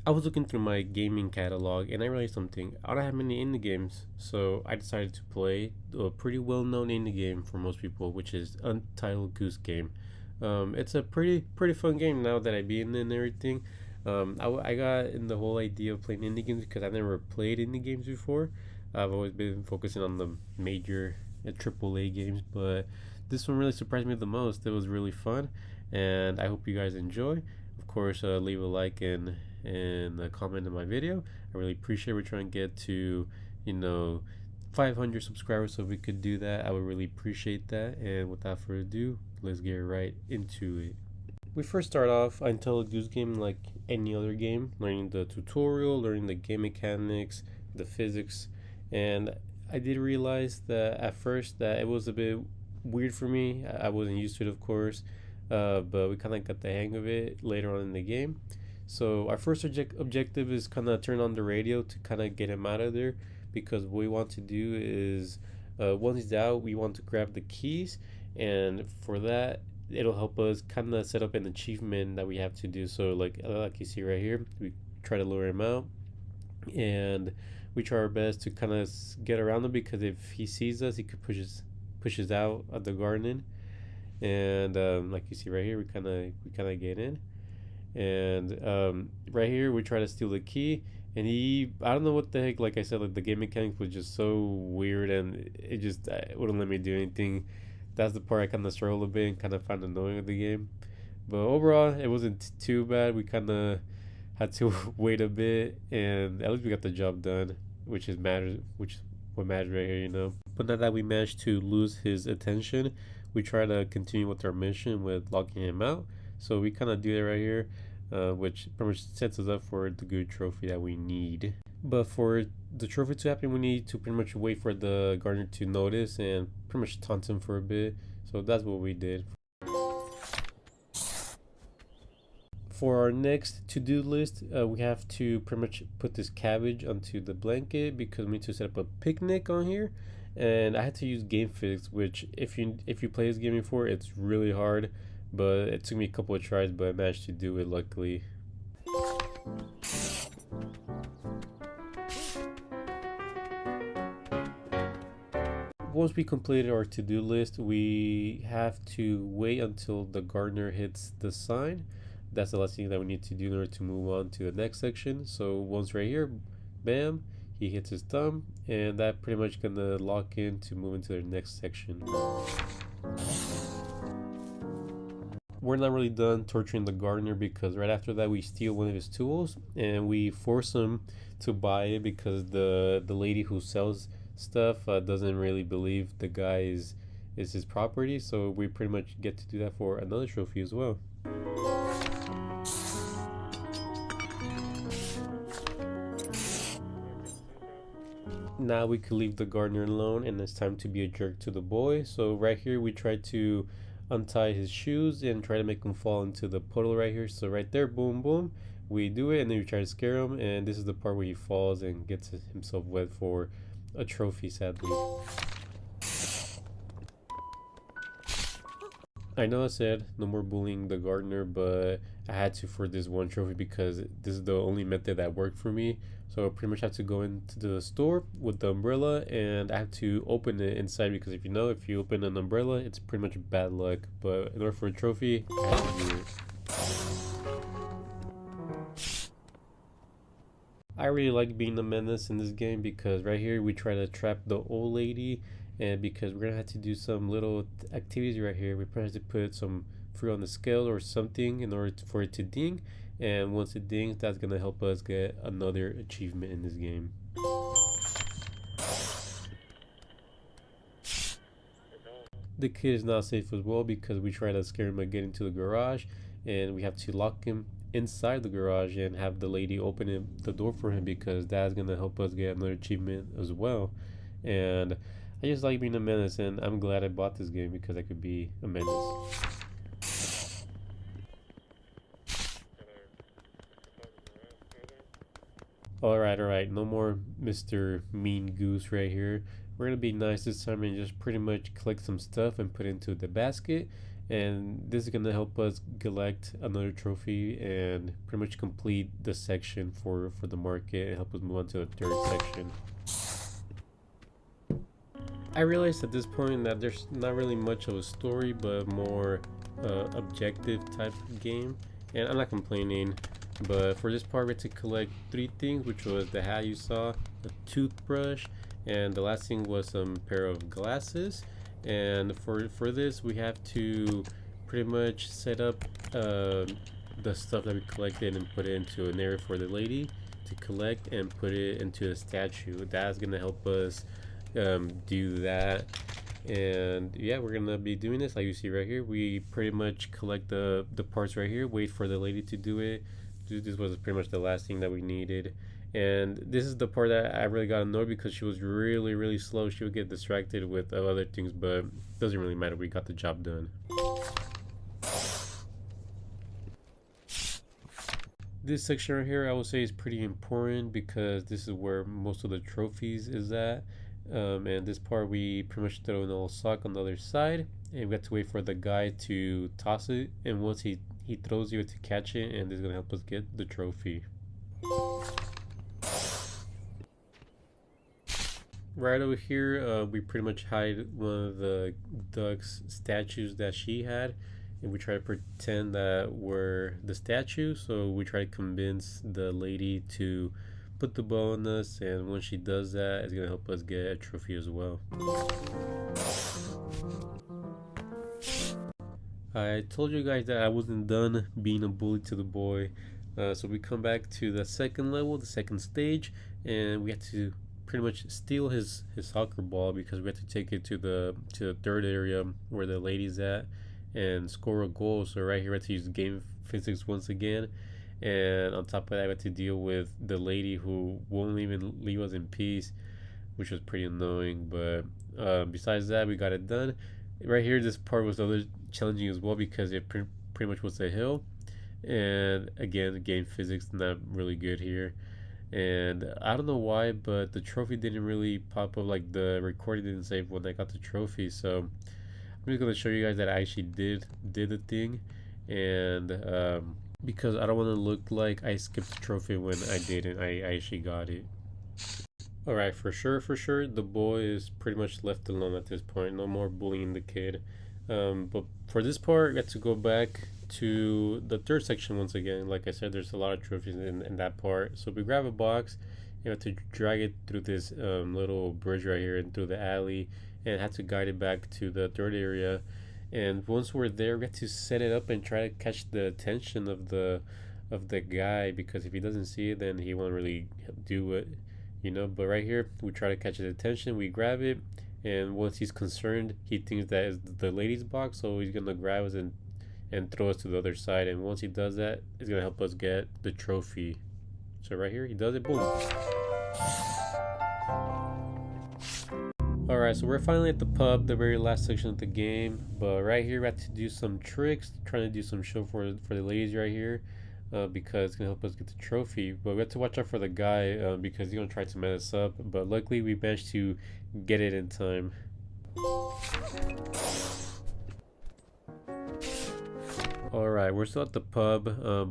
I was looking through my gaming catalog and I realized something. I don't have many indie games, so I decided to play a pretty well-known indie game for most people, which is Untitled Goose Game. It's a pretty fun game now that I beat it and everything. I got in the whole idea of playing indie games because I've never played indie games before. I've always been focusing on the major AAA games, but this one really surprised me the most. It was really fun, and I hope you guys enjoy. Of course, leave a like and a comment on my video. I really appreciate it. We're trying to get to, you know, 500 subscribers, so if we could do that, I would really appreciate that. And without further ado, let's get right into it. We first start off until a goose game like any other game, learning the tutorial, learning the game mechanics, the physics, and I did realize that at first that it was a bit weird for me. I wasn't used to it, of course, but we kind of got the hang of it later on in the game. So our first objective is kind of turn on the radio to kind of get him out of there, because what we want to do is once he's out, we want to grab the keys, and for that it'll help us kind of set up an achievement that we have to do. So like you see right here, we try to lure him out, and we try our best to kind of get around him, because if he sees us, he could pushes out of the garden. And like you see right here, we kind of get in, and right here we try to steal the key, and I don't know what the heck, like I said, like the game mechanics was just so weird, and it just wouldn't let me do anything. That's the part I kind of struggled a bit and kind of found annoying with the game. But overall, it wasn't too bad. We kind of had to wait a bit, and at least we got the job done, which is what matters right here. But now that we managed to lose his attention, we try to continue with our mission with locking him out. So we kind of do that right here, which pretty much sets us up for the good trophy that we need. But for the trophy to happen, we need to pretty much wait for the gardener to notice and pretty much taunt him for a bit. So that's what we did. For our next to-do list, we have to pretty much put this cabbage onto the blanket, because we need to set up a picnic on here. And I had to use game physics, which if you play this game before, it's really hard. But it took me a couple of tries, but I managed to do it luckily. Once we completed our to-do list, we have to wait until the gardener hits the sign. That's the last thing that we need to do in order to move on to the next section. So once right here, bam, he hits his thumb, and that pretty much gonna lock in to move into the next section. We're not really done torturing the gardener, because right after that we steal one of his tools and we force him to buy it, because the lady who sells stuff doesn't really believe the guy is his property. So we pretty much get to do that for another trophy as well. Now we could leave the gardener alone, and it's time to be a jerk to the boy. So right here we try to untie his shoes and try to make him fall into the puddle right here. So right there, boom boom, we do it, and then we try to scare him, and this is the part where he falls and gets himself wet for a trophy, sadly. I know I said no more bullying the gardener, but I had to for this one trophy, because this is the only method that worked for me. So I pretty much have to go into the store with the umbrella, and I have to open it inside, because if you open an umbrella, it's pretty much bad luck. But in order for a trophy, I have to do it. I really like being the menace in this game, because right here we try to trap the old lady, and because we're gonna have to do some little activities right here, we probably have to put some fruit on the scale or something in order for it to ding, and once it dings, that's gonna help us get another achievement in this game. The kid is not safe as well, because we try to scare him by getting to the garage, and we have to lock him inside the garage and have the lady open the door for him, because that's gonna help us get another achievement as well. And I just like being a menace, and I'm glad I bought this game because I could be a menace. Alright, no more Mr. Mean Goose right here. We're gonna be nice this time and just pretty much collect some stuff and put it into the basket. and this is gonna help us collect another trophy and pretty much complete the section for the market and help us move on to the third section. I realized at this point that there's not really much of a story, but more objective type of game, and I'm not complaining. But for this part, we had to collect three things, which was the hat you saw, a toothbrush, and the last thing was some pair of glasses. And for this, we have to pretty much set up the stuff that we collected and put it into an area for the lady to collect and put it into a statue. That's gonna help us do that. And yeah, we're gonna be doing this like you see right here. We pretty much collect the parts right here, wait for the lady to do it. This was pretty much the last thing that we needed. And this is the part that I really got annoyed because she was really slow. She would get distracted with other things, but it doesn't really matter. We got the job done. This section right here I would say is pretty important because this is where most of the trophies is at. And this part we pretty much throw in a little sock on the other side, and we have to wait for the guy to toss it, and once he throws, you have to catch it, and this is gonna help us get the trophy. Right over here, we pretty much hide one of the duck's statues that she had, and we try to pretend that we're the statue. So we try to convince the lady to put the bow on us, and when she does that, it's gonna help us get a trophy as well. I told you guys that I wasn't done being a bully to the boy, so we come back to the second level, the second stage, and we have to pretty much steal his soccer ball because we have to take it to the third area where the lady's at and score a goal. So right here we have to use game physics once again, and on top of that we have to deal with the lady who won't even leave us in peace, which was pretty annoying. But besides that, we got it done. Right here, this part was a little challenging as well because it pretty much was a hill, and again, game physics not really good here. And I don't know why, but the trophy didn't really pop up. Like the recording didn't save when I got the trophy. So I'm just gonna show you guys that I actually did the thing, and because I don't want to look like I skipped the trophy when I didn't. I actually got it. Alright, for sure, the boy is pretty much left alone at this point. No more bullying the kid. But for this part, we have to go back to the third section once again. Like I said, there's a lot of trophies in that part. So we grab a box, you have to drag it through this little bridge right here and through the alley, and have to guide it back to the third area. And once we're there, we have to set it up and try to catch the attention of the guy, because if he doesn't see it, then he won't really do it, you know. But right here, we try to catch his attention. We grab it, and once he's concerned, he thinks that is the lady's box, so he's gonna grab us and throw us to the other side. And once he does that, it's gonna help us get the trophy. So right here, he does it. Boom. Alright, so we're finally at the pub, the very last section of the game. But right here, we have to do some tricks, trying to do some show for the ladies right here, because it's gonna help us get the trophy. But we have to watch out for the guy because he's gonna try to mess us up. But luckily, we managed to get it in time. Alright, we're still at the pub,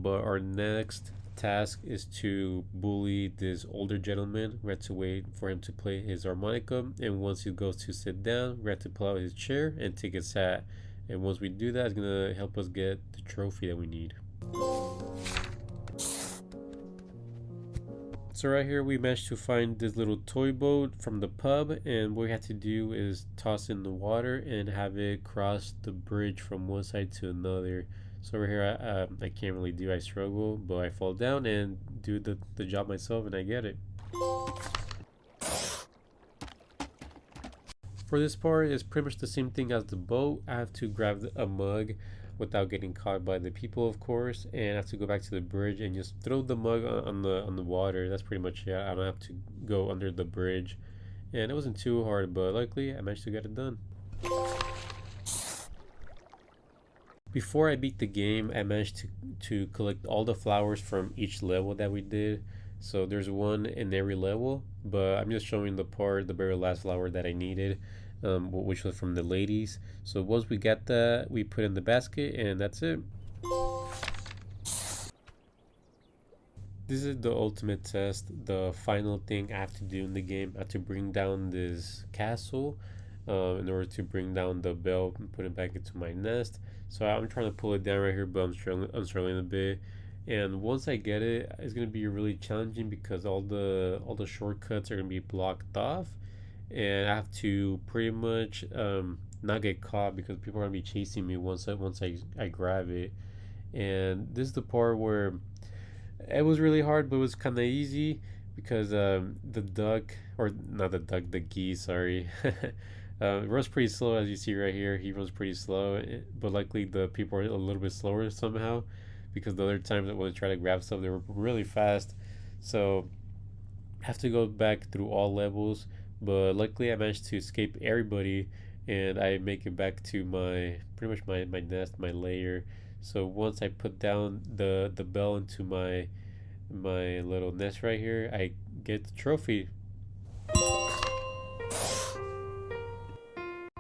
but our next task is to bully this older gentleman. We have to wait for him to play his harmonica, and once he goes to sit down, we have to pull out his chair and take his hat. And once we do that, it's gonna help us get the trophy that we need. So right here we managed to find this little toy boat from the pub, and what we had to do is toss in the water and have it cross the bridge from one side to another. So over here I can't really do, I struggle, but I fall down and do the job myself, and I get it. For this part, it's pretty much the same thing as the boat. I have to grab a mug without getting caught by the people, of course, and I have to go back to the bridge and just throw the mug on the water. That's pretty much it. I don't have to go under the bridge, and it wasn't too hard, but luckily I managed to get it done. Before I beat the game, I managed to collect all the flowers from each level that we did. So there's one in every level, but I'm just showing the very last flower that I needed. which was from the ladies. So once we get that, we put in the basket, and that's it. This is the ultimate test, the final thing I have to do in the game. I have to bring down this castle in order to bring down the bell and put it back into my nest. So I'm trying to pull it down right here, but I'm struggling a bit. And once I get it, it's gonna be really challenging because all the shortcuts are gonna be blocked off, and I have to pretty much not get caught because people are gonna be chasing me once I grab it. And this is the part where it was really hard, but it was kind of easy because the duck, or not the duck, the geese, sorry, runs pretty slow as you see right here. He runs pretty slow, but luckily the people are a little bit slower somehow because the other times that when I try to grab stuff, they were really fast. So I have to go back through all levels, but luckily I managed to escape everybody and I make it back to my pretty much my nest, my lair. So once I put down the bell into my little nest right here, I get the trophy.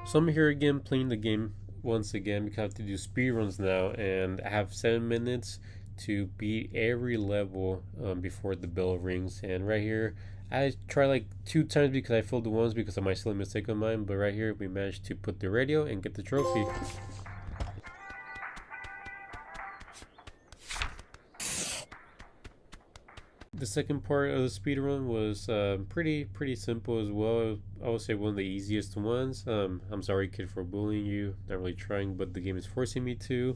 So I'm here again playing the game once again because I have to do speedruns now, and I have 7 minutes to beat every level before the bell rings. And right here, I tried like 2 times because I failed the ones because of my silly mistake of mine, but right here we managed to put the radio and get the trophy. The second part of the speedrun was pretty simple as well. I would say one of the easiest ones. I'm sorry, kid, for bullying you. Not really trying, but the game is forcing me to.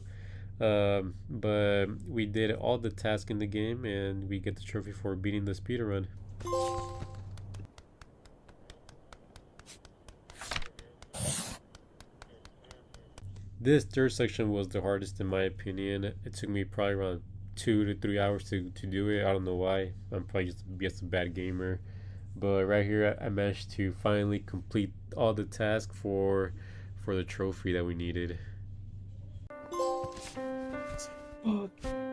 But we did all the tasks in the game, and we get the trophy for beating the speedrun. This third section was the hardest in my opinion. It took me probably around 2 to 3 hours to do it. I don't know why. I'm probably just a bad gamer. But right here, I managed to finally complete all the tasks for the trophy that we needed.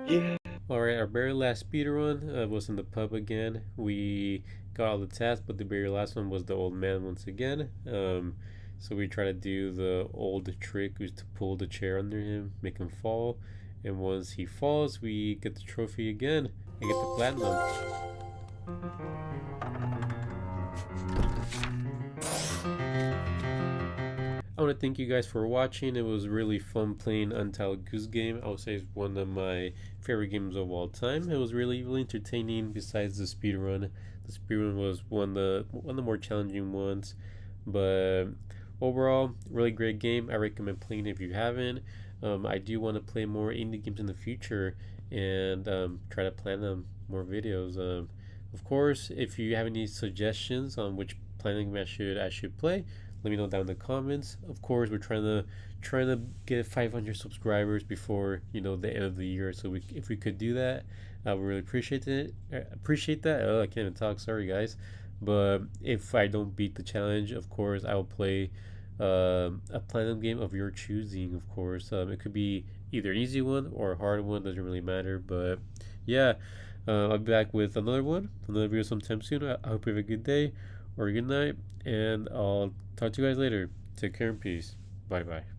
Yeah. Alright, our very last speedrun was in the pub again. We got all the tasks, but the very last one was the old man once again. So we try to do the old trick, which is to pull the chair under him, make him fall, and once he falls, we get the trophy again and get the platinum. I want to thank you guys for watching. It was really fun playing Untitled Goose Game. I would say it's one of my favorite games of all time. It was really entertaining. Besides the speedrun, the speedrun was one of the more challenging ones, but overall, really great game. I recommend playing it if you haven't. I do want to play more indie games in the future and try to plan them more videos. Of course, if you have any suggestions on which planning game I should play, let me know down in the comments. Of course, we're trying to get 500 subscribers before the end of the year. So if we could do that, I would really appreciate it. Appreciate that. Oh, I can't even talk. Sorry, guys. But if I don't beat the challenge, of course, I will play a platinum game of your choosing. Of course, it could be either an easy one or a hard one. Doesn't really matter. But yeah, I'll be back with another video sometime soon. I hope you have a good day or a good night, and I'll talk to you guys later. Take care and peace. Bye bye.